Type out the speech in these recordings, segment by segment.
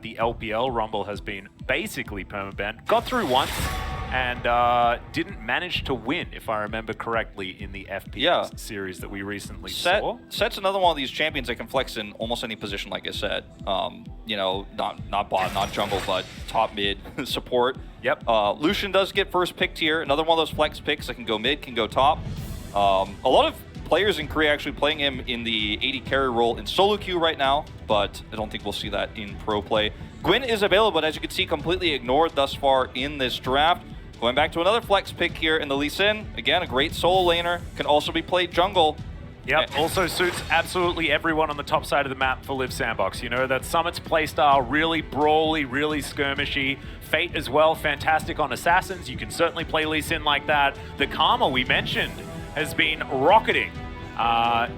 The LPL Rumble has been basically permabanned. Got through once and didn't manage to win, if I remember correctly, in the FPS series that we recently saw. Set's another one of these champions that can flex in almost any position, like I said. You know, not bot, not jungle, but top mid support. Yep. Lucian does get first picked here. Another one of those flex picks that can go mid, can go top. A lot of players in Korea actually playing him in the AD carry role in solo queue right now, but I don't think we'll see that in pro play. Gwyn is available, but as you can see, completely ignored thus far in this draft. Going back to another flex pick here in the Lee Sin. Again, a great solo laner. Can also be played jungle. Yep, also suits absolutely everyone on the top side of the map for Liiv Sandbox. You know, that Summit's playstyle, really brawly, really skirmishy. Fate as well, fantastic on Assassins. You can certainly play Lee Sin like that. The Karma we mentioned has been rocketing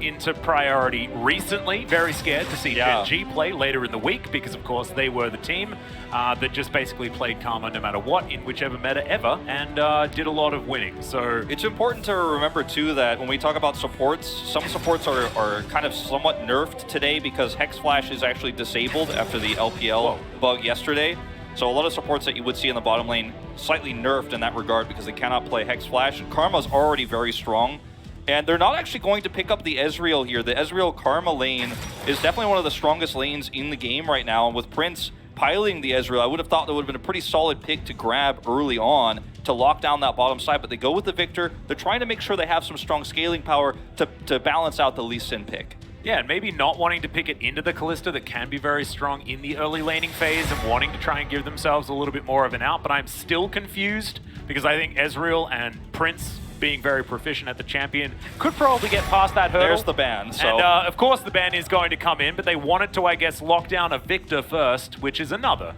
into priority recently. Very scared to see Gen G play later in the week because, of course, they were the team that just basically played Karma no matter what in whichever meta ever and did a lot of winning. So it's important to remember, too, that when we talk about supports, some supports are kind of somewhat nerfed today because Hex Flash is actually disabled after the LPL bug yesterday. So a lot of supports that you would see in the bottom lane slightly nerfed in that regard because they cannot play Hex Flash. And Karma's already very strong. And they're not actually going to pick up the Ezreal here. The Ezreal Karma lane is definitely one of the strongest lanes in the game right now. And with Prince piloting the Ezreal, I would have thought that would have been a pretty solid pick to grab early on to lock down that bottom side. But they go with the Victor. They're trying to make sure they have some strong scaling power to balance out the Lee Sin pick. Yeah, and maybe not wanting to pick it into the Kalista that can be very strong in the early laning phase and wanting to try and give themselves a little bit more of an out. But I'm still confused because I think Ezreal and Prince, being very proficient at the champion, could probably get past that hurdle. There's the ban. So. And of course the ban is going to come in, but they wanted to, I guess, lock down a Victor first, which is another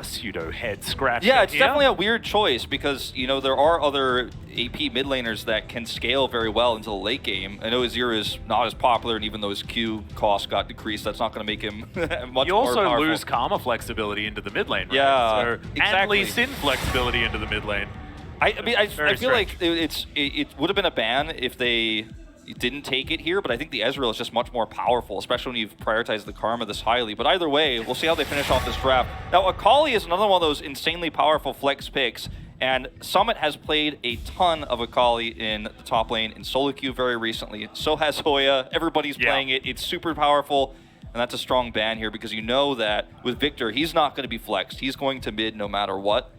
pseudo head scratch. Yeah, it's definitely a weird choice because, you know, there are other AP mid laners that can scale very well into the late game. I know Azir is not as popular, and even though his Q cost got decreased, that's not going to make him much you more also powerful. lose Karma flexibility into the mid lane, right? Yeah, so, exactly. And Lee Sin flexibility into the mid lane. I mean, I feel strange. like it would have been a ban if they didn't take it here, but I think the Ezreal is just much more powerful, especially when you've prioritized the Karma this highly. But either way, we'll see how they finish off this draft. Now, Akali is another one of those insanely powerful flex picks, and Summit has played a ton of Akali in the top lane in solo queue very recently. So has Hoya. Everybody's playing it. It's super powerful, and that's a strong ban here because you know that with Victor, he's not going to be flexed. He's going to mid no matter what.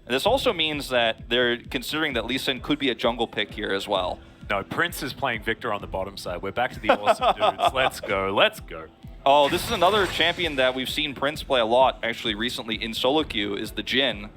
And this also means that they're considering that Lee Sin could be a jungle pick here as well. No, Prince is playing Victor on the bottom side. We're back to the awesome dudes. Let's go, let's go. Oh, this is another champion that we've seen Prince play a lot, actually, recently in solo queue, is the Jhin.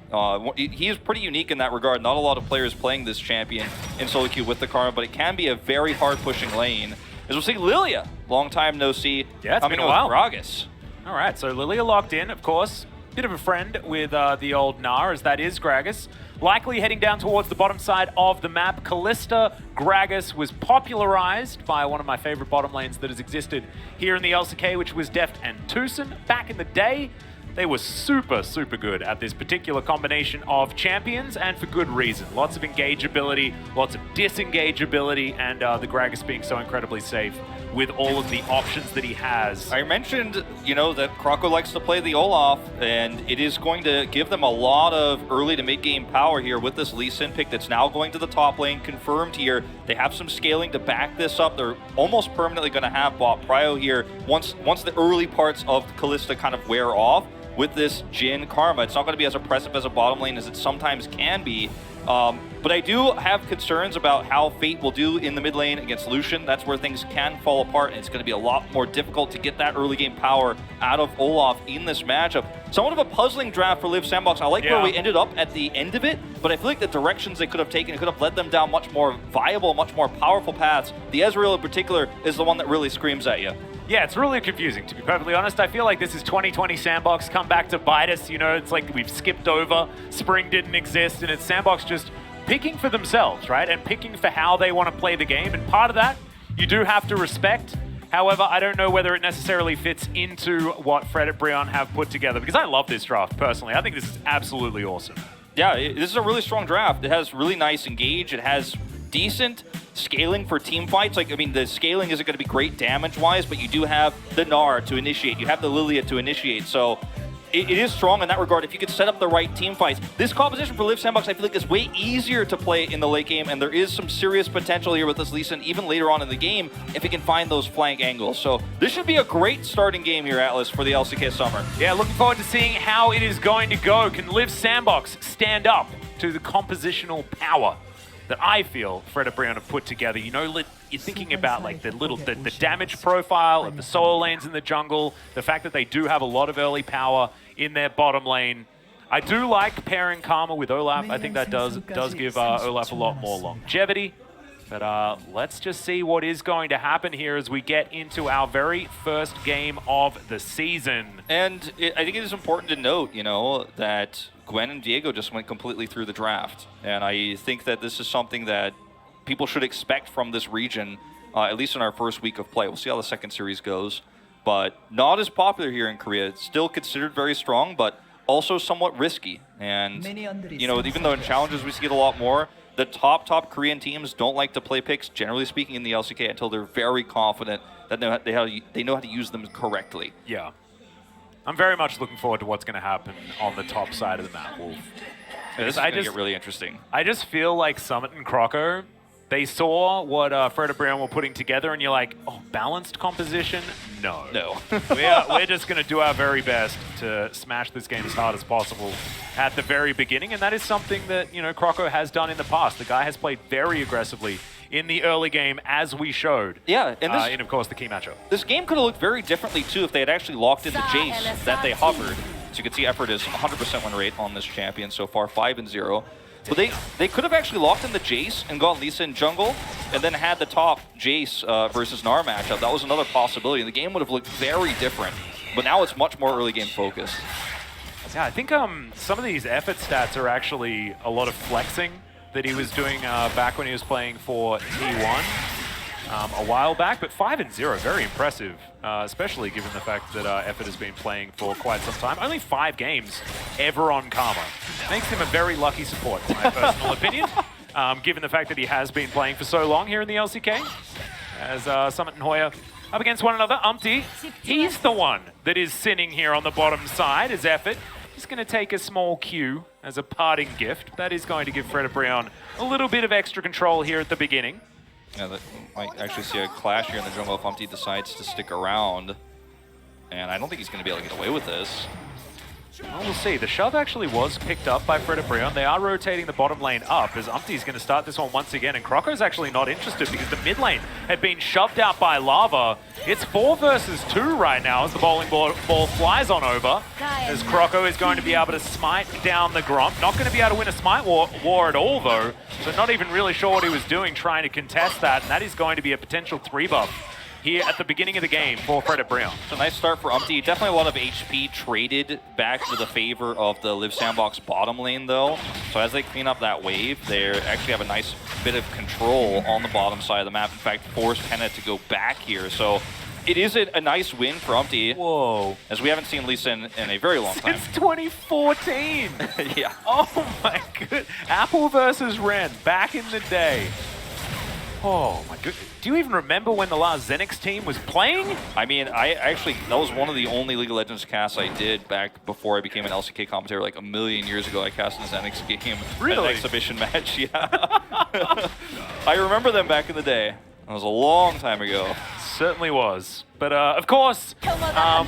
He is pretty unique in that regard. Not a lot of players playing this champion in solo queue with the Karma, but it can be a very hard-pushing lane. As we'll see, Lilia, long time no see, coming in a while. Gragas. All right, so Lilia locked in, of course. Bit of a friend with the old Gnar, as that is Gragas. Likely heading down towards the bottom side of the map. Kalista Gragas was popularized by one of my favorite bottom lanes that has existed here in the LCK, which was Deft and Tucson. Back in the day, they were super, super good at this particular combination of champions, and for good reason. Lots of engageability, lots of disengageability, and the Gragas being so incredibly safe with all of the options that he has. I mentioned, you know, that Kroko likes to play the Olaf, and it is going to give them a lot of early to mid-game power here with this Lee Sin pick that's now going to the top lane, confirmed here. They have some scaling to back this up. They're almost permanently going to have bot prio here once the early parts of Kalista kind of wear off with this Jhin Karma. It's not going to be as oppressive as a bottom lane as it sometimes can be. But I do have concerns about how Fate will do in the mid lane against Lucian. That's where things can fall apart, and it's going to be a lot more difficult to get that early game power out of Olaf in this matchup. Somewhat of a puzzling draft for Liiv Sandbox. I like where we ended up at the end of it, but I feel like the directions they could have taken could have led them down much more viable, much more powerful paths. The Ezreal in particular is the one that really screams at you. Yeah, it's really confusing, to be perfectly honest. I feel like this is 2020 Sandbox come back to bite us. You know, it's like we've skipped over. Spring didn't exist, and it's Sandbox just picking for themselves, right? And picking for how they want to play the game. And part of that, you do have to respect. However, I don't know whether it necessarily fits into what Fredit Brion have put together, because I love this draft, personally. I think this is absolutely awesome. Yeah, this is a really strong draft. It has really nice engage. It has decent scaling for team fights. Like, I mean, the scaling isn't going to be great damage-wise, but you do have the Gnar to initiate. You have the Lilia to initiate. So it is strong in that regard if you could set up the right team fights. This composition for Liiv Sandbox, I feel like, is way easier to play in the late game, and there is some serious potential here with this Lee Sin, even later on in the game, if he can find those flank angles. So this should be a great starting game here, Atlas, for the LCK Summer. Yeah, looking forward to seeing how it is going to go. Can Liiv Sandbox stand up to the compositional power that I feel Fredit Brion have put together? You know, you're thinking about like the damage profile of the solo lanes in the jungle, the fact that they do have a lot of early power in their bottom lane. I do like pairing Karma with Olaf. I think that does give Olaf a lot more longevity. But let's just see what is going to happen here as we get into our very first game of the season. And I think it is important to note, you know, that Gwen and Diego just went completely through the draft. And I think that this is something that people should expect from this region, at least in our first week of play. We'll see how the second series goes. But not as popular here in Korea. It's still considered very strong, but also somewhat risky. And, you know, even though in challenges we see it a lot more, the top Korean teams don't like to play picks, generally speaking, in the LCK until they're very confident that they know how to use them correctly. Yeah. I'm very much looking forward to what's going to happen on the top side of the map, Wolf. Yeah, this is going to get really interesting. I just feel like Summit and Croco, they saw what Fredit Brion were putting together, and you're like, oh, balanced composition? No. No. we're just going to do our very best to smash this game as hard as possible at the very beginning, and that is something that, you know, Croco has done in the past. The guy has played very aggressively in the early game, as we showed. Yeah, and this, in, of course, the key matchup. This game could have looked very differently, too, if they had actually locked in the Jace that they hovered. So you can see effort is 100% win rate on this champion so far, 5-0. But they could have actually locked in the Jace and gone Lee Sin jungle, and then had the top Jace versus Gnar matchup. That was another possibility, and the game would have looked very different. But now it's much more early game focused. Yeah, I think some of these effort stats are actually a lot of flexing that he was doing back when he was playing for T1 a while back. But 5-0, very impressive, especially given the fact that Effort has been playing for quite some time. Only 5 games ever on Karma. Makes him a very lucky support, in my personal opinion, given the fact that he has been playing for so long here in the LCK. As Summit and Hoya up against one another. Umpty, he's the one that is sinning here on the bottom side as Effort. He's going to take a small Q as a parting gift. That is going to give Fredit Brion a little bit of extra control here at the beginning. Yeah, that might actually see a clash here in the jungle if Umpty decides to stick around. And I don't think he's going to be able to get away with this. Well, we'll see. The shove actually was picked up by Fredit Brion. They are rotating the bottom lane up as Umpty's going to start this one once again. And Croco's actually not interested because the mid lane had been shoved out by Lava. It's 4 versus 2 right now as the bowling ball flies on over. As Croco is going to be able to smite down the Gromp. Not going to be able to win a smite war at all, though. So not even really sure what he was doing trying to contest that. And that is going to be a potential 3 buff here at the beginning of the game for Fredit Brion. It's a nice start for Umpty. Definitely a lot of HP traded back to the favor of the Liiv Sandbox bottom lane, though. So as they clean up that wave, they actually have a nice bit of control on the bottom side of the map. In fact, force Penna to go back here. So it is a nice win for Umpty. Whoa. As we haven't seen Lee Sin in a very long time. Since 2014. Yeah. Oh my good. Apple versus Ren back in the day. Oh my good. Do you even remember when the last Xenix team was playing? I mean, that was one of the only League of Legends casts I did back before I became an LCK commentator like a million years ago. I cast in the Xenix game. Really? An exhibition match, yeah. I remember them back in the day. That was a long time ago. Certainly was. But of course,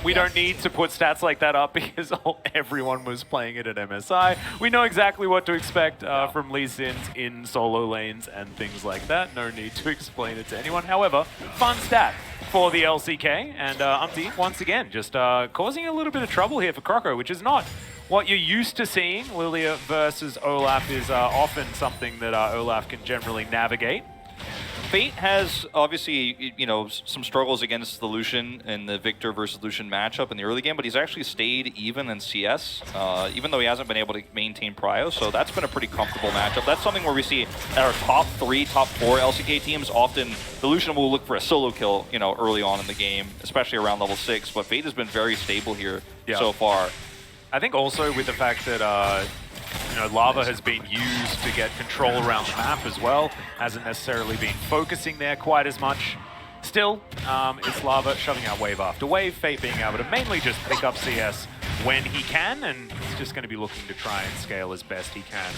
we don't need to put stats like that up because everyone was playing it at MSI. We know exactly what to expect from Lee Sins in solo lanes and things like that. No need to explain it to anyone. However, fun stat for the LCK. And Umpty, once again, just causing a little bit of trouble here for Croco, which is not what you're used to seeing. Lilia versus Olaf is often something that Olaf can generally navigate. Fate has obviously, you know, some struggles against the Lucian in the Victor versus Lucian matchup in the early game, but he's actually stayed even in CS, even though he hasn't been able to maintain prio, so that's been a pretty comfortable matchup. That's something where we see at our top 3, top 4 LCK teams, often the Lucian will look for a solo kill, you know, early on in the game, especially around level 6, but Fate has been very stable here so far. I think also with the fact that you know, Lava has been used to get control around the map as well. Hasn't necessarily been focusing there quite as much. Still, it's Lava shoving out wave after wave. Fate being able to mainly just pick up CS when he can, and he's just going to be looking to try and scale as best he can.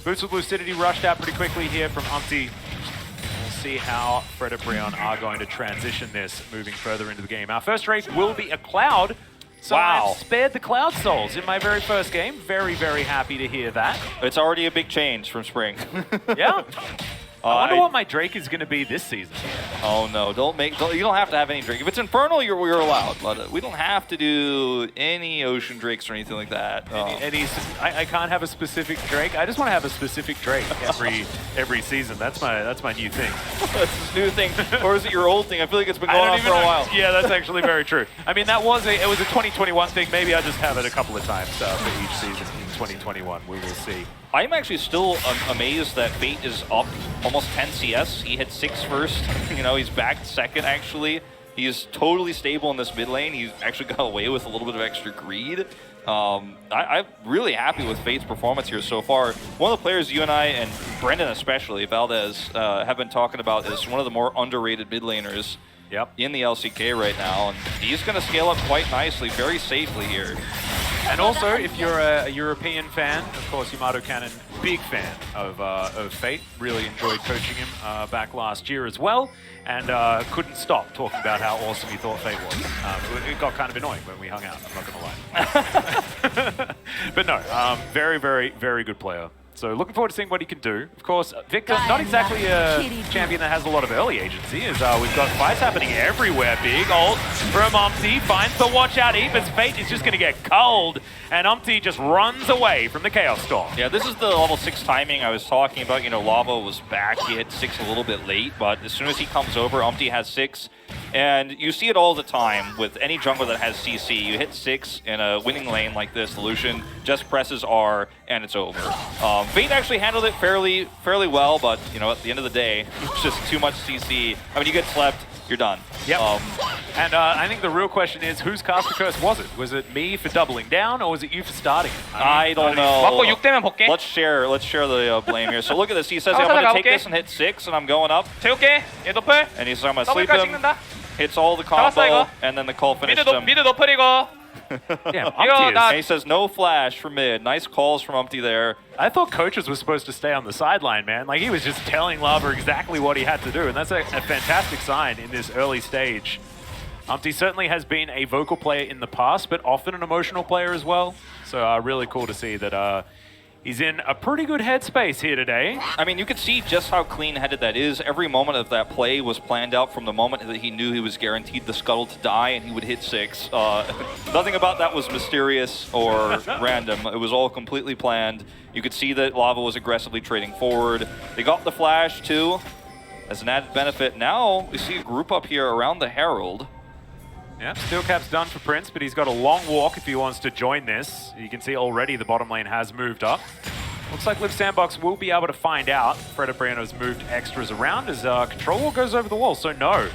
Boots with Lucidity rushed out pretty quickly here from Umpty. We'll see how Fredit Brion are going to transition this moving further into the game. Our first Drake will be a Cloud. So wow. I've spared the Cloud Souls in my very first game. Very, very happy to hear that. It's already a big change from spring. Yeah. I wonder what my Drake is going to be this season. Oh no! You don't have to have any Drake. If it's Infernal, we're allowed. But we don't have to do any Ocean Drakes or anything like that. I can't have a specific Drake. I just want to have a specific Drake every season. That's my new thing. That's his new thing, or is it your old thing? I feel like it's been going on for a while. Yeah, that's actually very true. I mean, it was a 2021 thing. Maybe I just have it a couple of times for each season in 2021. We will see. I'm actually still amazed that Fate is up almost 10 CS. He hit 6 first. You know, he's back second, actually. He's totally stable in this mid lane. He's actually got away with a little bit of extra greed. I'm really happy with Fate's performance here so far. One of the players you and I, and Brendan especially, Valdez, have been talking about is one of the more underrated mid laners in the LCK right now. And he's going to scale up quite nicely, very safely here. And also, if you're a European fan, of course, Yamato Cannon, big fan of Fate. Really enjoyed coaching him back last year as well, and couldn't stop talking about how awesome he thought Fate was. It got kind of annoying when we hung out, I'm not going to lie. But no, very, very, very good player. So looking forward to seeing what he can do. Of course, Victor, not exactly a champion that has a lot of early agency, as we've got fights happening everywhere. Big ult from Umpty, finds the watch out heap as Fate is just going to get cold, and Umpty just runs away from the Chaos Storm. Yeah, this is the level 6 timing I was talking about. You know, Lava was back, he hit 6 a little bit late, but as soon as he comes over, Umpty has 6. And you see it all the time with any jungler that has CC. You hit 6 in a winning lane like this, the Lucian just presses R and it's over. Fate actually handled it fairly well, but you know, at the end of the day, it's just too much CC. I mean, you get slept, you're done. Yep. And I think the real question is, whose caster curse was it? Was it me for doubling down, or was it you for starting it? I don't know. 맞고 6대면 볼게. Let's share the blame here. So look at this. He says, I'm going to take this and hit 6, and I'm going up. 재울게. 얘 노플. And he says, I'm going to sleep him. 찍는다. Hits all the combo, and then the call finished him. 미드 노플 이거. Damn, And he says, no flash for mid. Nice calls from Umpty there. I thought coaches were supposed to stay on the sideline, man. Like, he was just telling Lava exactly what he had to do, and that's a fantastic sign in this early stage. Umpty certainly has been a vocal player in the past, but often an emotional player as well. So really cool to see that he's in a pretty good headspace here today. I mean, you could see just how clean-headed that is. Every moment of that play was planned out from the moment that he knew he was guaranteed the scuttle to die and he would hit 6. Nothing about that was mysterious or random. It was all completely planned. You could see that Lava was aggressively trading forward. They got the flash, too, as an added benefit. Now, we see a group up here around the Herald. Yeah, Steel Cap's done for Prince, but he's got a long walk if he wants to join this. You can see already the bottom lane has moved up. Looks like Liiv Sandbox will be able to find out. Fredit Brion has moved extras around as Control Wall goes over the wall, so no.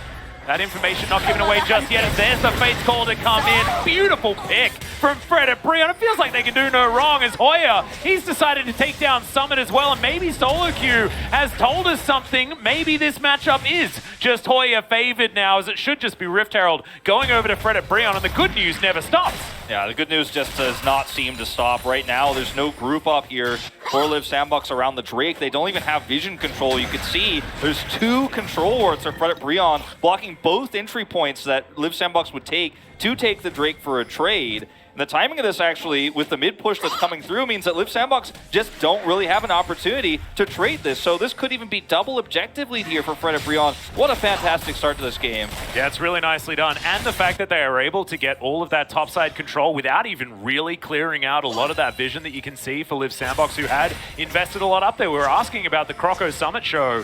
That information not given away just yet, as there's the Fate's call to come in. Beautiful pick from Fredit Brion. It feels like they can do no wrong as Hoya, he's decided to take down Summit as well, and maybe Solo Q has told us something. Maybe this matchup is just Hoya favored now, as it should just be Rift Herald going over to Fredit Brion, and the good news never stops. Yeah, the good news just does not seem to stop right now. There's no group up here for Liiv Sandbox around the Drake. They don't even have vision control. You can see there's 2 control wards for Fredit Brion blocking both entry points that Liiv Sandbox would take to take the Drake for a trade. And the timing of this actually, with the mid push that's coming through, means that Liiv Sandbox just don't really have an opportunity to trade this. So this could even be double objective lead here for Fredit Brion. What a fantastic start to this game. Yeah, it's really nicely done. And the fact that they are able to get all of that topside control without even really clearing out a lot of that vision that you can see for Liiv Sandbox, who had invested a lot up there. We were asking about the Croco Summit show.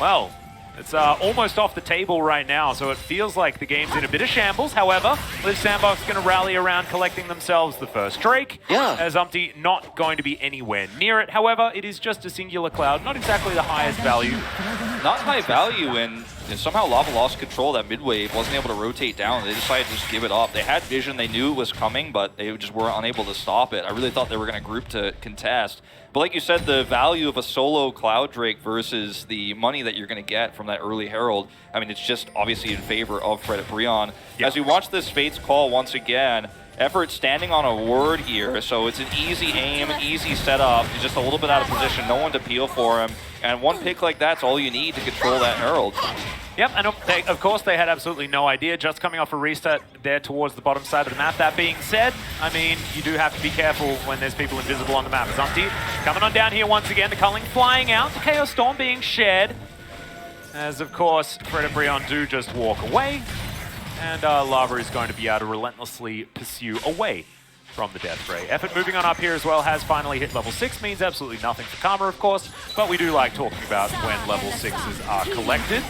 Well, it's almost off the table right now, so it feels like the game's in a bit of shambles. However, Liiv Sandbox is going to rally around collecting themselves the first Drake, as Umpty not going to be anywhere near it. However, it is just a singular cloud, not exactly the highest value. Not high value, and somehow Lava lost control of that mid wave, wasn't able to rotate down. They decided to just give it up. They had vision, they knew it was coming, but they just were unable to stop it. I really thought they were going to group to contest. But like you said, the value of a solo Cloud Drake versus the money that you're going to get from that early Herald, I mean, it's just obviously in favor of Fredit Brion. Yep. As we watch this Fate's call once again, Effort standing on a ward here, so it's an easy aim, easy setup. He's just a little bit out of position, no one to peel for him. And one pick like that's all you need to control that Herald. Yep, and of course they had absolutely no idea, just coming off a reset there towards the bottom side of the map. That being said, I mean, you do have to be careful when there's people invisible on the map. Zumpty coming on down here once again, the culling flying out, the Chaos Storm being shared. As of course, Fredit Brion do just walk away, and Lava is going to be able to relentlessly pursue away from the Death Ray. Effort moving on up here as well has finally hit level 6, means absolutely nothing for Karma, of course, but we do like talking about when level 6s are collected.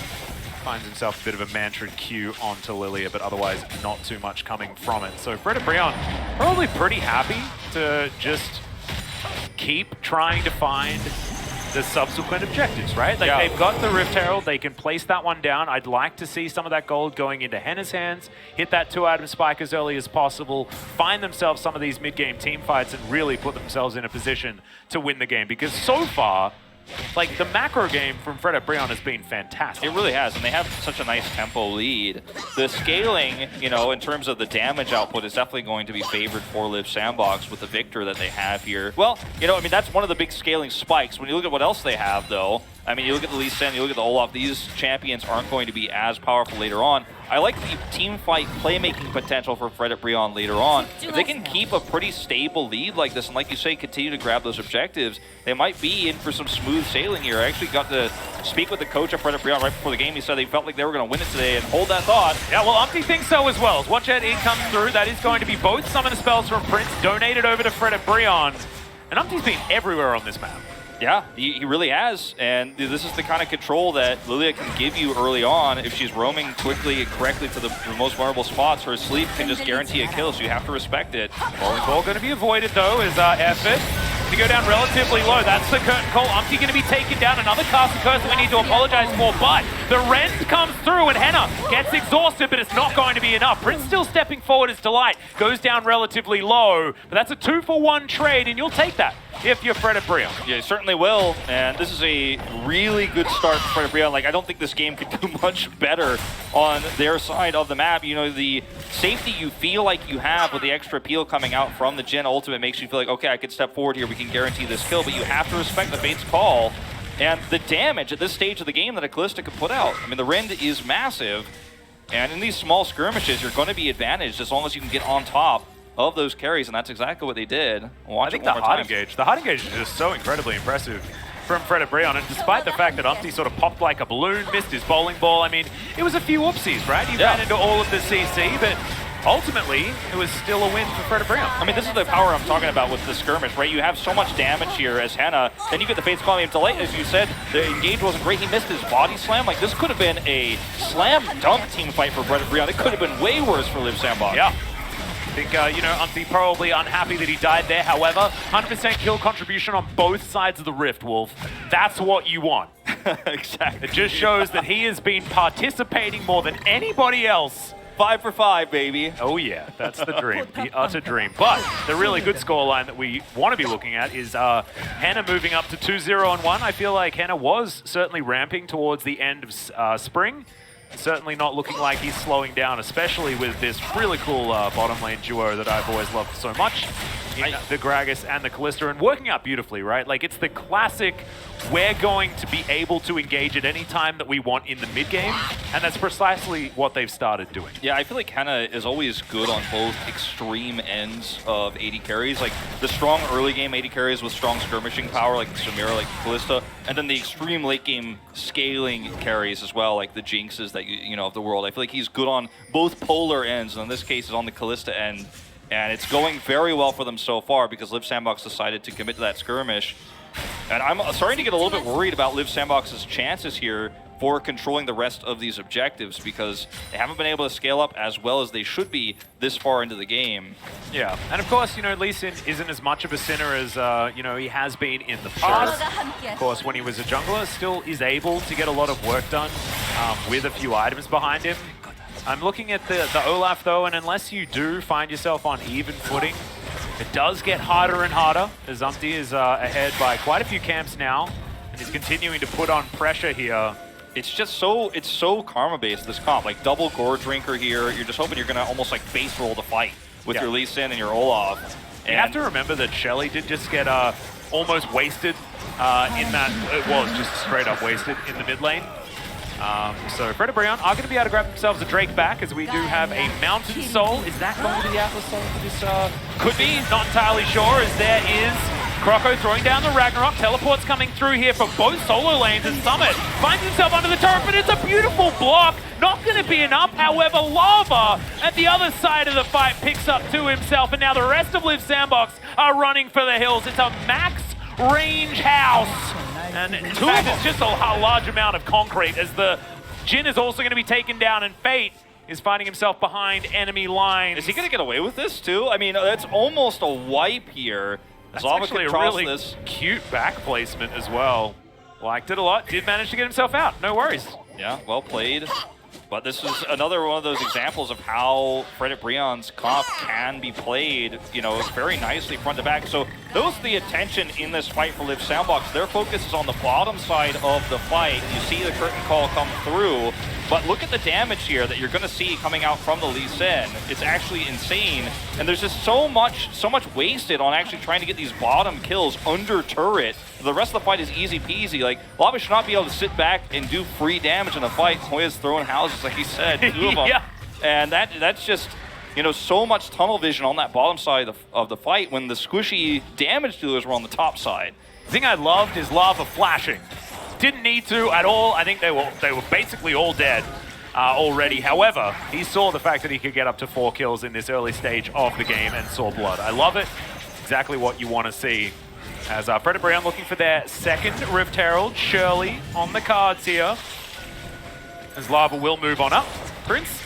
Finds himself a bit of a mantra Q onto Lilia, but otherwise not too much coming from it. So Fredit Brion probably pretty happy to just keep trying to find the subsequent objectives, right? Like, they've got the Rift Herald, they can place that one down. I'd like to see some of that gold going into Henna's hands, hit that 2-item spike as early as possible, find themselves some of these mid-game team fights and really put themselves in a position to win the game. Because so far, like, the macro game from Fredit Brion has been fantastic. It really has, and they have such a nice tempo lead. The scaling, you know, in terms of the damage output is definitely going to be favored for Liiv Sandbox with the Victor that they have here. Well, you know, I mean, that's one of the big scaling spikes. When you look at what else they have, though, I mean, you look at the Lee Sin, you look at the Olaf, these champions aren't going to be as powerful later on. I like the team fight playmaking potential for Fredit Brion later on. If they can keep a pretty stable lead like this, and like you say, continue to grab those objectives, they might be in for some smooth sailing here. I actually got to speak with the coach of Fredit Brion right before the game. He said they felt like they were going to win it today, and hold that thought. Yeah, well, Umpty thinks so as well. Watch out, in comes through. That is going to be both summon spells from Prince, donated over to Fredit Brion. And Umpty's been everywhere on this map. Yeah, he really has, and this is the kind of control that Lilia can give you early on. If she's roaming quickly and correctly to the most vulnerable spots, her sleep can just guarantee a kill, so you have to respect it. Falling ball going to be avoided, though, is Effort to go down relatively low. That's the curtain call. Umpty going to be taken down. Another casting curse that we need to apologize for, but the rend comes through, and Henna gets exhausted, but it's not going to be enough. Prince still stepping forward as Delight goes down relatively low, but that's a 2-for-1 trade, and you'll take that if you're Fredit Brion. Yeah, you certainly will, and this is a really good start for Fredit Brion. Like, I don't think this game could do much better on their side of the map. You know, the safety you feel like you have with the extra peel coming out from the Jhin ultimate makes you feel like, okay, I can step forward here, we can guarantee this kill, but you have to respect the Fate's call and the damage at this stage of the game that a Callista could put out. I mean, the rend is massive, and in these small skirmishes, you're going to be advantaged as long as you can get on top of those carries, and that's exactly what they did. I think the hard engage is just so incredibly impressive from Fredit Brion, and despite the fact that Umpty sort of popped like a balloon, missed his bowling ball, I mean, it was a few whoopsies, right? He ran into all of the CC, but ultimately, it was still a win for Fredit Brion. I mean, this is the power I'm talking about with the skirmish, right? You have so much damage here as Henna, then you get the Fate's Call. Delight, as you said, the engage wasn't great. He missed his body slam. Like, this could have been a slam dunk team fight for Fredit Brion. It could have been way worse for Liiv Sandbox. Yeah. I think, you know, Umpty probably unhappy that he died there. However, 100% kill contribution on both sides of the Rift, Wolf. That's what you want. Exactly. It just shows that he has been participating more than anybody else. 5 for 5, baby. Oh yeah, that's the dream, the utter dream. But the really good scoreline that we want to be looking at is Henna moving up to 2-0-1. I feel like Henna was certainly ramping towards the end of spring. Certainly not looking like he's slowing down, especially with this really cool bottom lane duo that I've always loved so much. The Gragas and the Callista, and working out beautifully, right? Like, it's the classic, we're going to be able to engage at any time that we want in the mid-game, and that's precisely what they've started doing. Yeah, I feel like Henna is always good on both extreme ends of AD carries, like the strong early game AD carries with strong skirmishing power, like Samira, like Callista, and then the extreme late game scaling carries as well, like the Jinxes that you know of the world. I feel like he's good on both polar ends, and in this case is on the Callista end. And it's going very well for them so far because Liiv Sandbox decided to commit to that skirmish. And I'm starting to get a little bit worried about Liiv Sandbox's chances here for controlling the rest of these objectives because they haven't been able to scale up as well as they should be this far into the game. Yeah, and of course, you know, Lee Sin isn't as much of a sinner as, you know, he has been in the past. Of course, when he was a jungler, still is able to get a lot of work done with a few items behind him. I'm looking at the Olaf, though, and unless you do find yourself on even footing, it does get harder and harder, as Umpty is ahead by quite a few camps now, and he's continuing to put on pressure here. It's just so karma-based, this comp. Like, double Gore Drinker here, you're just hoping you're going to almost, like, base roll the fight. with your Lee Sin and your Olaf. And you have to remember that Shelly did just get almost wasted in that. It was just straight up wasted in the mid lane. So Fredit Brion are going to be able to grab themselves a Drake back, as we do have a Mountain Soul. Is that going to be the Atlas Soul for this? Could be, not entirely sure, as there is Croco throwing down the Ragnarok. Teleport's coming through here for both solo lanes, and Summit finds himself under the turret, but it's a beautiful block. Not going to be enough, however, Lava at the other side of the fight picks up to himself, and now the rest of Liiv Sandbox are running for the hills. It's a max range house. And in fact, it's just a large amount of concrete, as the Jhin is also going to be taken down, and Fate is finding himself behind enemy lines. Is he going to get away with this too? I mean, that's almost a wipe here. That's actually a really cute back placement as well. Liked it a lot. Did manage to get himself out. No worries. Yeah, well played. But this is another one of those examples of how Fredit Brion's comp can be played, you know, very nicely front to back. So those are the attention in this fight for Liiv Sandbox. Their focus is on the bottom side of the fight. You see the curtain call come through, but look at the damage here that you're going to see coming out from the Lee Sin. It's actually insane, and there's just so much wasted on actually trying to get these bottom kills under turret. The rest of the fight is easy peasy. Like, Lava should not be able to sit back and do free damage in a fight. Hoya's throwing houses, like he said, 2 of them. Yeah. And that's just, you know, so much tunnel vision on that bottom side of the fight when the squishy damage dealers were on the top side. The thing I loved is Lava flashing. Didn't need to at all. I think they were basically all dead already. However, he saw the fact that he could get up to 4 kills in this early stage of the game and saw blood. I love it. Exactly what you want to see. As Fredit Brion looking for their second Rift Herald. Shirley on the cards here. As Lava will move on up. Prince,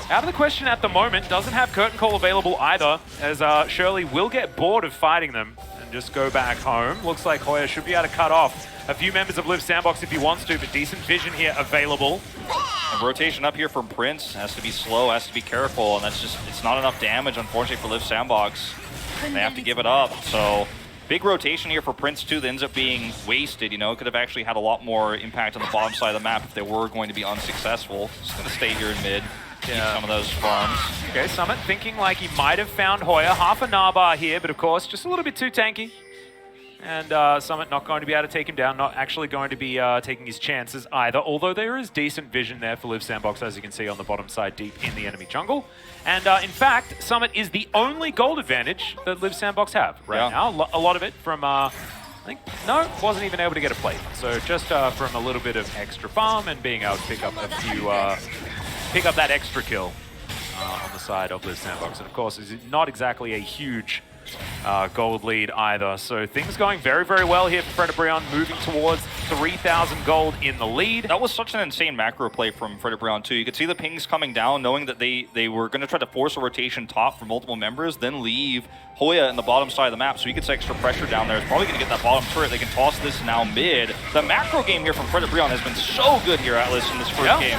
out of the question at the moment. Doesn't have Curtain Call available either, as Shirley will get bored of fighting them and just go back home. Looks like Hoya should be able to cut off a few members of Liiv Sandbox if he wants to, but decent vision here available. And rotation up here from Prince has to be slow, has to be careful, and that's just, it's not enough damage, unfortunately, for Liiv Sandbox. They have to give it up, so big rotation here for Prince too that ends up being wasted. You know, could have actually had a lot more impact on the bottom side of the map if they were going to be unsuccessful. Just gonna stay here in mid, keep some of those farms. Okay, Summit thinking like he might have found Hoya. Half a Narbar here, but of course, just a little bit too tanky. And Summit not going to be able to take him down, not actually going to be taking his chances either, although there is decent vision there for Liiv Sandbox, as you can see on the bottom side deep in the enemy jungle. And in fact, Summit is the only gold advantage that Liiv Sandbox have right now. A lot of it from, I think, no, wasn't even able to get a plate. So just from a little bit of extra farm and being able to pick up a few, pick up that extra kill on the side of Liiv Sandbox. And of course, is not exactly a huge gold lead either. So things going very, very well here for Fredit Brion, moving towards 3,000 gold in the lead. That was such an insane macro play from Fredit Brion too. You could see the pings coming down, knowing that they were going to try to force a rotation top for multiple members, then leave Hoya in the bottom side of the map, so he gets extra pressure down there. It's probably going to get that bottom turret. They can toss this now mid. The macro game here from Fredit Brion has been so good here, Atlas, in this first game.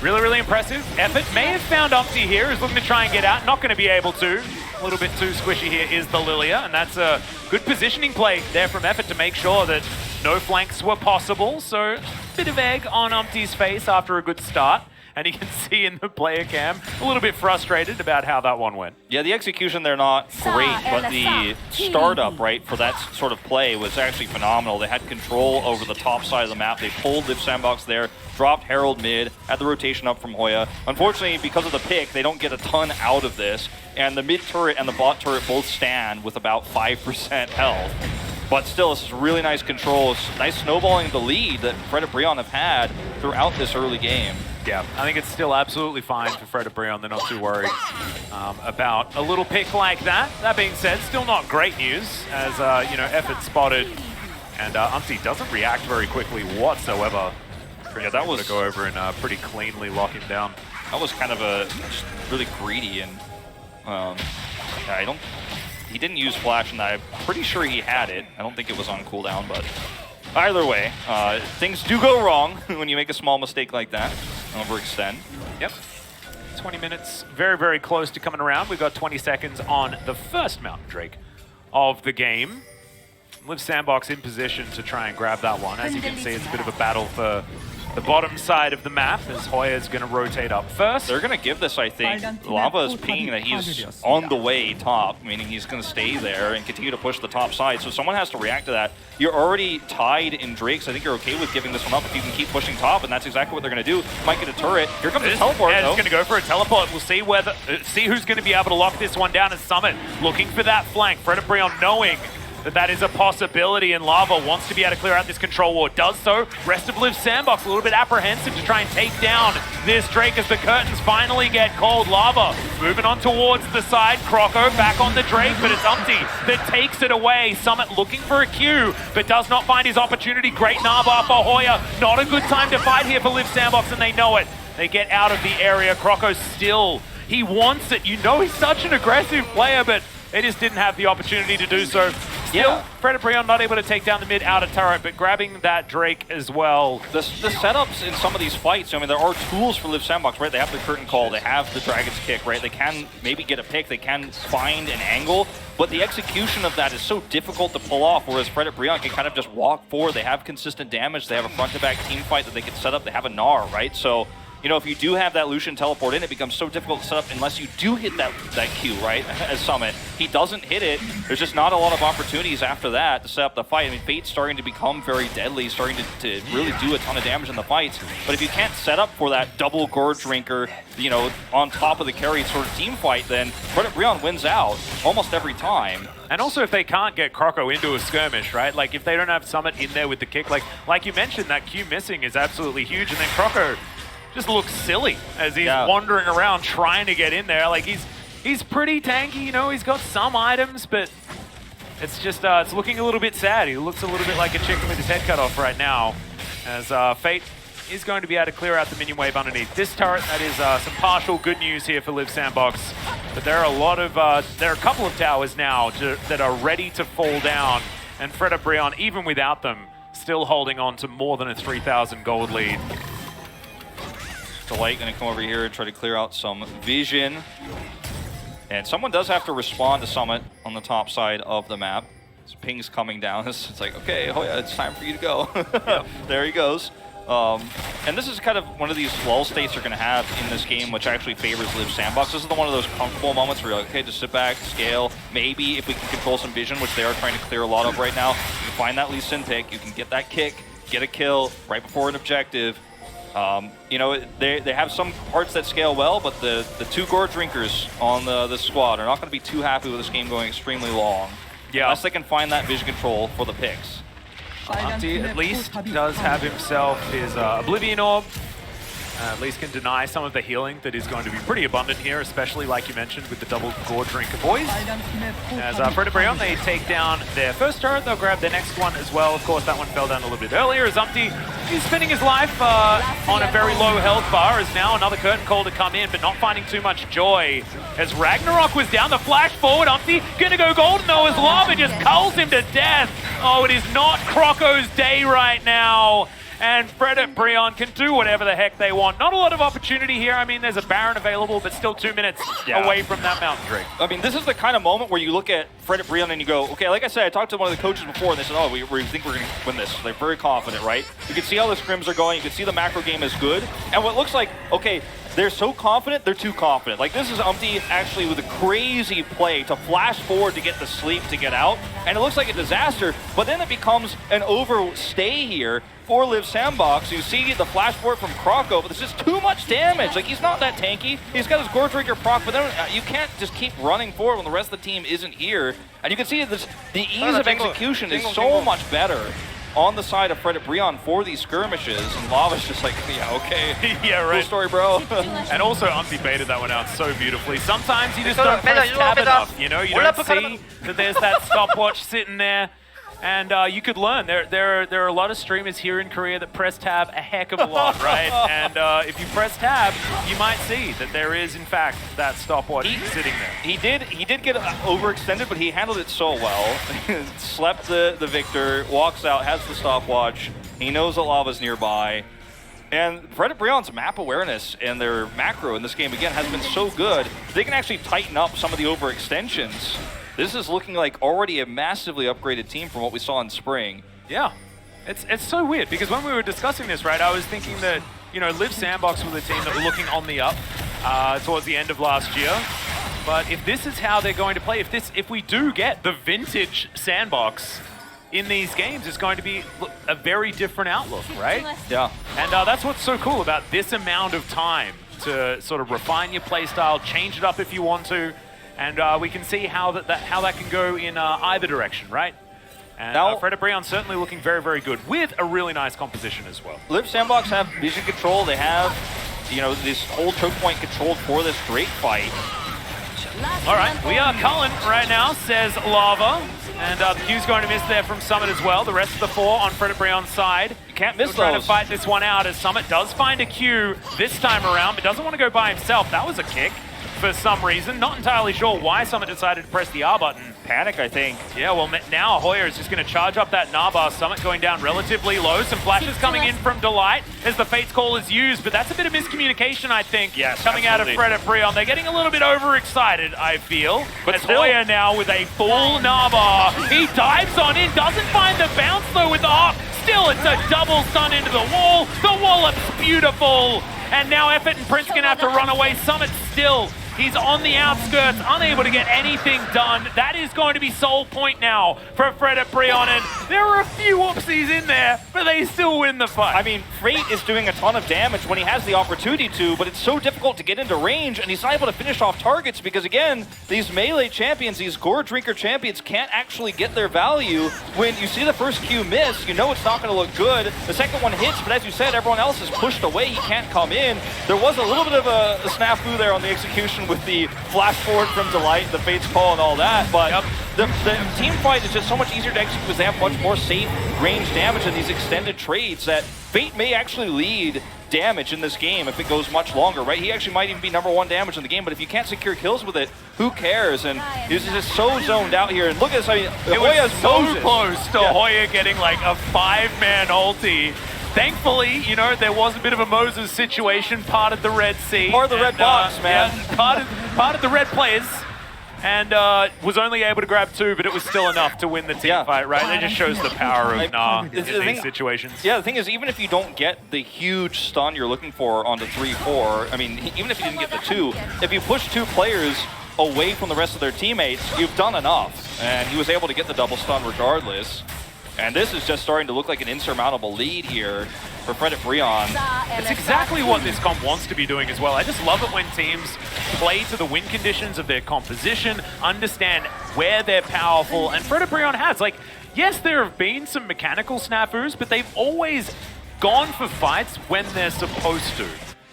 Really, really impressive. Effort may have found Umpty here, is looking to try and get out. Not going to be able to. A little bit too squishy here is the Lilia, and that's a good positioning play there from Effort to make sure that no flanks were possible. So, bit of egg on Umpty's face after a good start. And you can see in the player cam, a little bit frustrated about how that one went. Yeah, the execution, they're not great, but the startup, right, for that sort of play was actually phenomenal. They had control over the top side of the map. They pulled Liiv Sandbox there, dropped Herald mid, had the rotation up from Hoya. Unfortunately, because of the pick, they don't get a ton out of this, and the mid turret and the bot turret both stand with about 5% health. But still, this is really nice control. Nice snowballing the lead that Fredit Brion have had throughout this early game. Yeah, I think it's still absolutely fine for Fredit Brion. They're not too worried about a little pick like that. That being said, still not great news, as, you know, Effort spotted, and Umpty doesn't react very quickly whatsoever. Yeah, that was to go over and pretty cleanly lock him down. That was kind of just really greedy, and yeah, he didn't use flash, and I'm pretty sure he had it. I don't think it was on cooldown, but either way, things do go wrong when you make a small mistake like that, overextend. Yep. 20 minutes, very, very close to coming around. We've got 20 seconds on the first Mountain Drake of the game. Liiv Sandbox in position to try and grab that one. As you can see, it's a bit of a battle for the bottom side of the map as Hoya's going to rotate up first. They're going to give this, I think. Lava is pinging that he's on the way top, meaning he's going to stay there and continue to push the top side. So someone has to react to that. You're already tied in Drake, so I think you're okay with giving this one up if you can keep pushing top, and that's exactly what they're going to do. Might get a turret. Here comes the teleport, though. Yeah, it's going to go for a teleport. We'll see whether see who's going to be able to lock this one down as Summit looking for that flank. Fredit Brion knowing that is a possibility, and Lava wants to be able to clear out this control ward. Does so. Rest of Liiv Sandbox a little bit apprehensive to try and take down this Drake as the curtains finally get cold. Lava moving on towards the side. Croco back on the Drake, but it's Umpty that takes it away. Summit looking for a Q, but does not find his opportunity. Great Narbar for Hoya. Not a good time to fight here for Liiv Sandbox, and they know it. They get out of the area. Croco still, he wants it. You know he's such an aggressive player, but they just didn't have the opportunity to do so. Still, Fredit Brion not able to take down the mid outer turret, but grabbing that Drake as well. The setups in some of these fights, I mean, there are tools for Liiv Sandbox, right? They have the curtain call, they have the Dragon's Kick, right? They can maybe get a pick, they can find an angle, but the execution of that is so difficult to pull off, whereas Fredit Brion can kind of just walk forward. They have consistent damage, they have a front-to-back team fight that they can set up, they have a Gnar, right? So, you know, if you do have that Lucian teleport in, it becomes so difficult to set up unless you do hit that Q, right, as Summit. He doesn't hit it. There's just not a lot of opportunities after that to set up the fight. I mean, Fate's starting to become very deadly, starting to really do a ton of damage in the fights. But if you can't set up for that double Gorge Drinker, you know, on top of the carry sort of team fight, then Fredit Brion wins out almost every time. And also if they can't get Croco into a skirmish, right? Like if they don't have Summit in there with the kick, like you mentioned, that Q missing is absolutely huge. And then Croco just looks silly as he's wandering around trying to get in there. Like he's pretty tanky, you know, he's got some items, but it's just it's looking a little bit sad. He looks a little bit like a chicken with his head cut off right now, as Fate is going to be able to clear out the minion wave underneath this turret. That is some partial good news here for Liiv Sandbox, but there are a lot of there are a couple of towers now that are ready to fall down, and Fredit Brion, even without them, still holding on to more than a 3,000 gold lead. Delight going to come over here and try to clear out some vision. And someone does have to respond to Summit on the top side of the map. So ping's coming down. It's like, okay, oh yeah, it's time for you to go. There he goes. And this is kind of one of these lull states they're going to have in this game, which actually favors Liiv Sandbox. This is one of those comfortable moments where you're like, okay, just sit back, scale. Maybe if we can control some vision, which they are trying to clear a lot of right now, you can find that Lee Sin pick, you can get that kick, get a kill right before an objective. You know, they have some parts that scale well, but the two Gorge Drinkers on the squad are not going to be too happy with this game going extremely long. Yeah. Unless they can find that vision control for the picks. Umpty at least does have himself his Oblivion Orb. At least can deny some of the healing that is going to be pretty abundant here, especially like you mentioned with the double Gorge Drinker boys. As Fredit Brion, they take down their first turret, they'll grab their next one as well. Of course, that one fell down a little bit earlier as Umpty is spending his life on a very low health bar, as now another curtain call to come in, but not finding too much joy. As Ragnarok was down, the flash forward, Umpty gonna go golden though as Lava just culls him to death. Oh, it is not Croco's day right now. And Fredit Brion can do whatever the heck they want. Not a lot of opportunity here. I mean, there's a Baron available, but still 2 minutes away from that Mountain Drake. I mean, this is the kind of moment where you look at Fredit Brion and you go, okay, like I said, I talked to one of the coaches before, and they said, oh, we think we're going to win this. They're very confident, right? You can see how the scrims are going. You can see the macro game is good. And what looks like, okay, they're so confident, they're too confident. Like, this is Umpty actually with a crazy play to flash forward to get the sleep to get out. And it looks like a disaster, but then it becomes an overstay here for Liiv Sandbox. You see the flash forward from Croco, but there's just too much damage. Like, he's not that tanky. He's got his Gorge Drinker proc, but then you can't just keep running forward when the rest of the team isn't here. And you can see the ease of execution is so much better on the side of Fredit Brion for these skirmishes, and Lava's just like, yeah, okay. Yeah, right. Cool story, bro. And also, Umpty baited that one out so beautifully. Sometimes you just don't press tab enough, you know? You don't see that there's that stopwatch sitting there. And you could learn. There are a lot of streamers here in Korea that press tab a heck of a lot, right? And if you press tab, you might see that there is, in fact, that stopwatch sitting there. He did get overextended, but he handled it so well. Slept the Victor, walks out, has the stopwatch. He knows that Lava's nearby. And Fredit Brion's map awareness and their macro in this game, again, has been so good. They can actually tighten up some of the overextensions. This is looking like already a massively upgraded team from what we saw in spring. Yeah. It's so weird because when we were discussing this, right, I was thinking that, you know, Liiv Sandbox was a team that were looking on the up towards the end of last year. But if this is how they're going to play, if we do get the vintage Sandbox in these games, it's going to be a very different outlook, right? Yeah. And that's what's so cool about this amount of time to sort of refine your playstyle, change it up if you want to, and we can see how that can go in either direction, right? And Now, Fredit Brion certainly looking very, very good with a really nice composition as well. Liiv Sandbox have vision control. They have, you know, this whole choke point controlled for this Drake fight. All right, we are culling right now, says Lava. And the Q's going to miss there from Summit as well. The rest of the 4 on Fredit Brion's side. You can't miss Still trying those. to fight this one out as Summit does find a Q this time around, but doesn't want to go by himself. That was a kick for some reason. Not entirely sure why Summit decided to press the R button. Panic, I think. Yeah, well, now Hoyer is just going to charge up that Narbar. Summit going down relatively low. Some flashes coming in from Delight as the Fate's Call is used, but that's a bit of miscommunication, I think. Yes, coming absolutely. out of Fredit Brion. They're getting a little bit overexcited, I feel. But as still- Hoyer now with a full Narbar. He dives on in, doesn't find the bounce though with the hop. Still, it's a double stun into the wall. The wallop's beautiful. And now Effort and Prince gonna have to run away. Summit still. He's on the outskirts, unable to get anything done. That is going to be sole point now for Fredit Brion, and there are a few whoopsies in there, but they still win the fight. I mean, Freight is doing a ton of damage when he has the opportunity to, but it's so difficult to get into range, and he's not able to finish off targets because, again, these melee champions, these Gore Drinker champions can't actually get their value. When you see the first Q miss, you know it's not going to look good. The second one hits, but as you said, everyone else is pushed away. He can't come in. There was a little bit of a snafu there on the execution with the flash forward from Delight, the Fate's Call and all that, but the team fight is just so much easier to execute because they have much more safe range damage in these extended trades that Fate may actually lead damage in this game if it goes much longer, right? He actually might even be #1 damage in the game, but if you can't secure kills with it, who cares? And he's just so zoned out here. And look at this, I mean, it was Hoya's so Moses. close to Hoyer getting like a 5-man ulti. Thankfully, you know, there was a bit of a Moses situation, part of the Red Sea. Part of the red box, man. Yeah, part of the red players. And was only able to grab 2, but it was still enough to win the team fight, right? That just shows the power of Nah in these situations. Yeah, the thing is, even if you don't get the huge stun you're looking for onto 3-4, I mean, even if you didn't get the 2, if you push 2 players away from the rest of their teammates, you've done enough. And he was able to get the double stun regardless. And this is just starting to look like an insurmountable lead here for Fredit Brion. It's exactly what this comp wants to be doing as well. I just love it when teams play to the win conditions of their composition, understand where they're powerful, and Fredit Brion has. Like, yes, there have been some mechanical snafus, but they've always gone for fights when they're supposed to.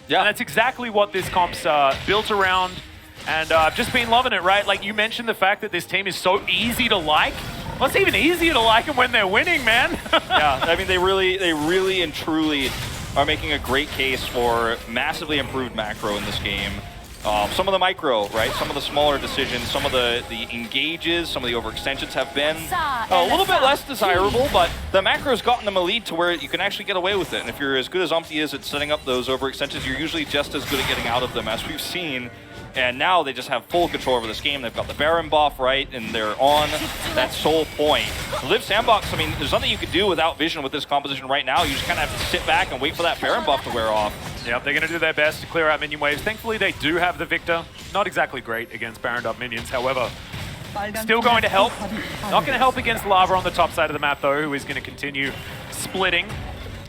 Yeah. And that's exactly what this comp's built around. And I've just been loving it, right? Like, you mentioned the fact that this team is so easy to like. Well, it's even easier to like them when they're winning, man. Yeah, I mean, they really and truly are making a great case for massively improved macro in this game. Some of the micro, right? Some of the smaller decisions, some of the engages, some of the overextensions have been a little bit less desirable, but the macro's gotten them a lead to where you can actually get away with it. And if you're as good as Umpty is at setting up those overextensions, you're usually just as good at getting out of them, as we've seen. And now they just have full control over this game. They've got the Baron buff, right? And they're on that sole point. Liiv Sandbox, I mean, there's nothing you can do without vision with this composition right now. You just kind of have to sit back and wait for that Baron buff to wear off. Yep, they're going to do their best to clear out minion waves. Thankfully, they do have the Victor. Not exactly great against Baroned up minions, however, still going to help. Not going to help against Lava on the top side of the map, though, who is going to continue splitting.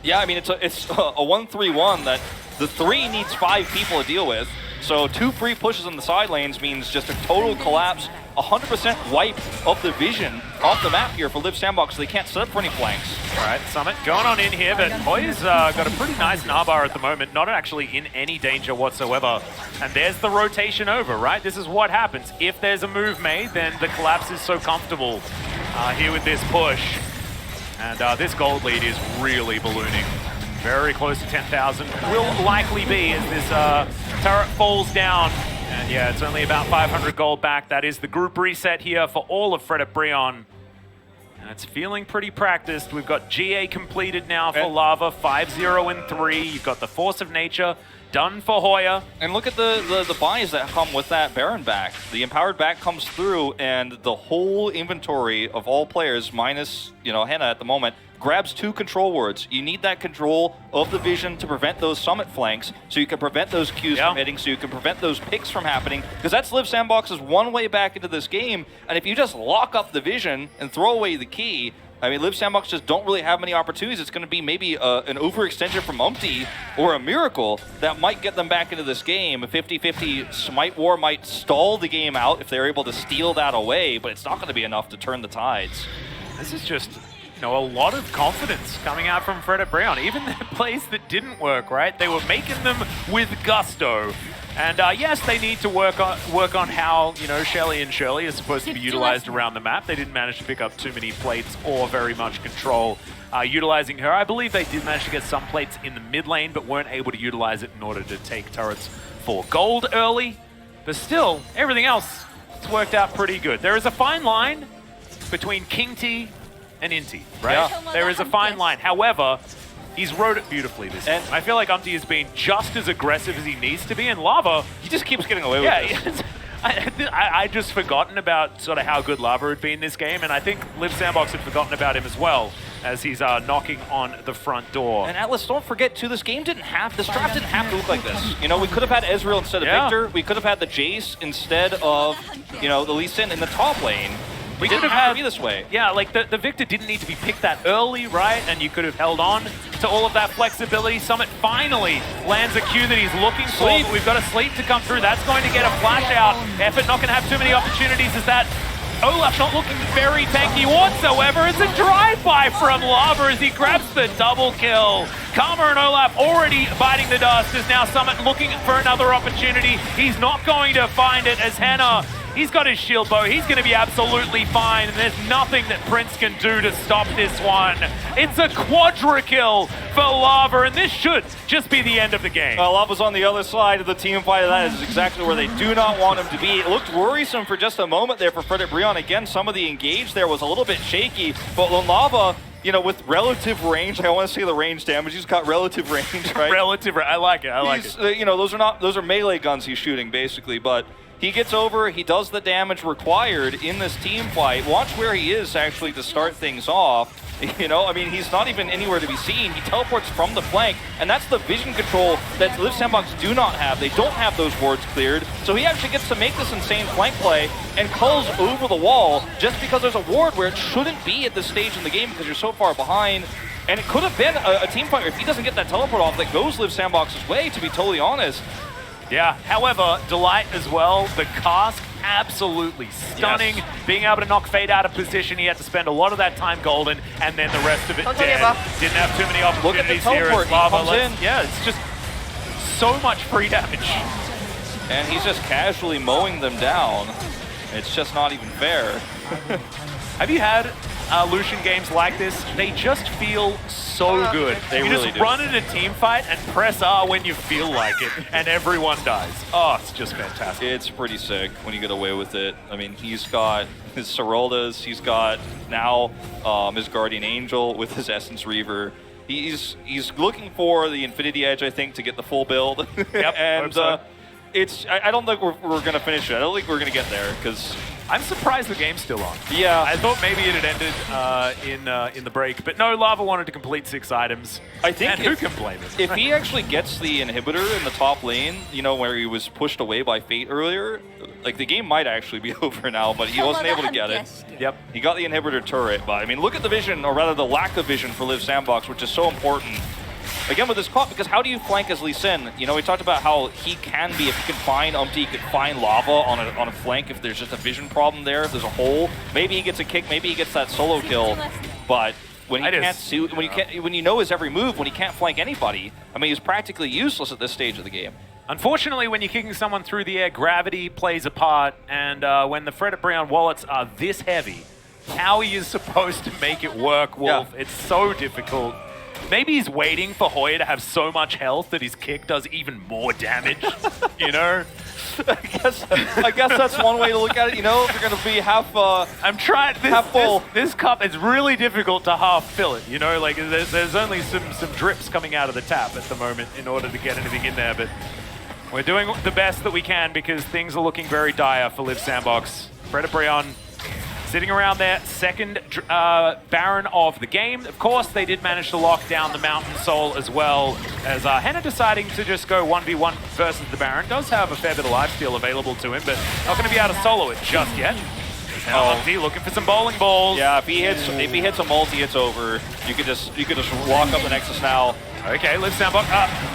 Yeah, I mean, it's a 1-3-1 that the 3 needs 5 people to deal with. So 2 free pushes in the side lanes means just a total collapse, 100% wipe of the vision off the map here for Liiv Sandbox, so they can't set up for any flanks. All right, Summit going on in here, but Hoyer's got a pretty nice Narbar at the moment, not actually in any danger whatsoever. And there's the rotation over, right? This is what happens. If there's a move made, then the collapse is so comfortable here with this push. And this gold lead is really ballooning. Very close to 10,000. Will likely be as this turret falls down. And yeah, it's only about 500 gold back. That is the group reset here for all of Fredit Brion. And it's feeling pretty practiced. We've got GA completed now for Lava, 5-0 and 3. You've got the Force of Nature done for Hoya. And look at the buys that come with that Baron back. The empowered back comes through, and the whole inventory of all players, minus, Henna at the moment, grabs 2 control wards. You need that control of the vision to prevent those summit flanks, so you can prevent those Qs from hitting, so you can prevent those picks from happening, because that's Liiv Sandbox's one way back into this game. And if you just lock up the vision and throw away the key, I mean, Liiv Sandbox just don't really have many opportunities. It's going to be maybe an overextension from Umpty or a miracle that might get them back into this game. A 50-50 Smite War might stall the game out if they're able to steal that away, but it's not going to be enough to turn the tides. This is just, a lot of confidence coming out from Fredit Brion. Even the plays that didn't work, right? They were making them with gusto. And yes, they need to work on how, Shelly and Shirley are supposed to be utilized around the map. They didn't manage to pick up too many plates or very much control utilizing her. I believe they did manage to get some plates in the mid lane, but weren't able to utilize it in order to take turrets for gold early. But still, everything else, it's worked out pretty good. There is a fine line between King T and Inti, right? Yeah. There is a fine line. However, he's rode it beautifully this time. I feel like Umpty has been just as aggressive as he needs to be, and Lava... He just keeps getting away with this. I just forgotten about sort of how good Lava had been this game, and I think Liiv Sandbox had forgotten about him as well, as he's knocking on the front door. And Atlas, don't forget too, this draft didn't have to look like this. We could have had Ezreal instead of Victor. We could have had the Jace instead of, the Lee Sin in the top lane. We didn't have to be this way. Yeah, like the Victor didn't need to be picked that early, right? And you could have held on to all of that flexibility. Summit finally lands a Q that he's looking for, but we've got a sleep to come through. That's going to get a flash out. Effort not going to have too many opportunities. Is that Olaf's not looking very tanky whatsoever. It's a drive-by from Lava as he grabs the double kill. Karma and Olaf already biting the dust. Is now Summit looking for another opportunity. He's not going to find it as Henna, he's got his shield bow. He's going to be absolutely fine. And there's nothing that Prince can do to stop this one. It's a quadra kill for Lava, and this should just be the end of the game. Lava's on the other side of the team fight. That is exactly where they do not want him to be. It looked worrisome for just a moment there for Fredit Brion. Again, some of the engage there was a little bit shaky, but when Lava, with relative range, I want to say the range damage, he's got relative range, right? Relative, I like it. Those are melee guns he's shooting, basically, but he gets over, he does the damage required in this team fight. Watch where he is, actually, to start things off. He's not even anywhere to be seen. He teleports from the flank, and that's the vision control that Liiv Sandbox do not have. They don't have those wards cleared, so he actually gets to make this insane flank play and culls over the wall just because there's a ward where it shouldn't be at this stage in the game because you're so far behind. And it could have been a team fight if he doesn't get that teleport off that goes Liiv Sandbox's way, to be totally honest. Yeah, however, Delight as well, the cask, absolutely stunning. Yes. Being able to knock Fade out of position, he had to spend a lot of that time golden, and then the rest of it dead. Didn't have too many opportunities here as Lava. Yeah, it's just so much free damage. And he's just casually mowing them down. It's just not even fair. Have you had Lucian games like this? They just feel so good. They really do. You just run in a team fight and press R when you feel like it, and everyone dies. Oh, it's just fantastic. It's pretty sick when you get away with it. I mean, he's got his Seroldas, he's got now his Guardian Angel with his Essence Reaver. He's looking for the Infinity Edge, I think, to get the full build. Yep, and so. I don't think we're going to finish it. I don't think we're going to get there, because I'm surprised the game's still on. Yeah. I thought maybe it had ended in the break, but no, Lava wanted to complete 6 items. I think who can blame him? If he actually gets the inhibitor in the top lane, where he was pushed away by Fate earlier, like the game might actually be over now, but he wasn't able to get it. Yep. He got the inhibitor turret, but I mean, look at the vision, or rather the lack of vision for Liiv Sandbox, which is so important. Again, with this caught, because how do you flank as Lee Sin? We talked about how he can be, if he can find Umpty, he can find Lava on a flank if there's just a vision problem there, if there's a hole. Maybe he gets a kick, maybe he gets that solo kill, but when he can't see, when you know his every move, when he can't flank anybody, I mean, he's practically useless at this stage of the game. Unfortunately, when you're kicking someone through the air, gravity plays a part, and when the Fredit Brion wallets are this heavy, how are you supposed to make it work, Wolf? Yeah. It's so difficult. Maybe he's waiting for Hoya to have so much health that his kick does even more damage, I guess that's one way to look at it. You know, if you're going to be half I'm trying. half full. This cup is really difficult to half fill it. You know, like there's only some drips coming out of the tap at the moment in order to get anything in there. But we're doing the best that we can because things are looking very dire for Liiv Sandbox. Fredit Brion sitting around there, second Baron of the game. Of course, they did manage to lock down the Mountain Soul as well, as Henna deciding to just go 1v1 versus the Baron. Does have a fair bit of lifesteal available to him, but not going to be able to solo it just yet. Now Umpty looking for some bowling balls. Yeah, if he hits a multi, it's over. You could just walk up the Nexus now. Okay, Liiv Sandbox.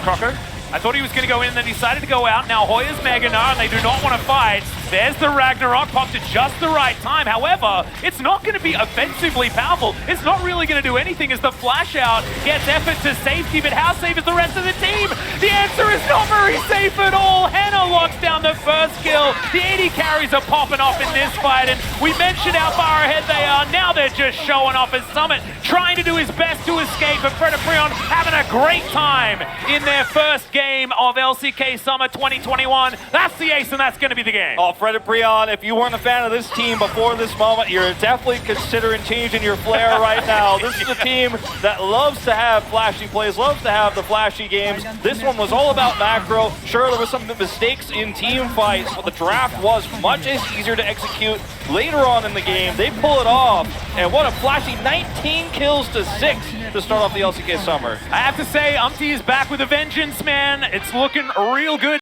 Croco. I thought he was going to go in, then decided to go out. Now Hoya's Mega Gnar, and they do not want to fight. There's the Ragnarok, popped at just the right time. However, it's not going to be offensively powerful. It's not really going to do anything as the flash out gets effort to safety, but how safe is the rest of the team? The answer is not very safe at all. Henna locks down the first kill. The 80 carries are popping off in this fight, and we mentioned how far ahead they are. Now they're just showing off as Summit, trying to do his best to escape, and Fredit Brion having a great time in their first game of LCK Summer 2021. That's the ace, and that's going to be the game. Oh, Fredit Brion, if you weren't a fan of this team before this moment, you're definitely considering changing your flair right now. This is a team that loves to have flashy plays, loves to have the flashy games. This one was all about macro. Sure, there were some mistakes in team fights, but the draft was much easier to execute later on in the game. They pull it off, and what a flashy 19 kills to 6 to start off the LCK Summer. I have to say, Umpty is back with a vengeance, man. It's looking real good.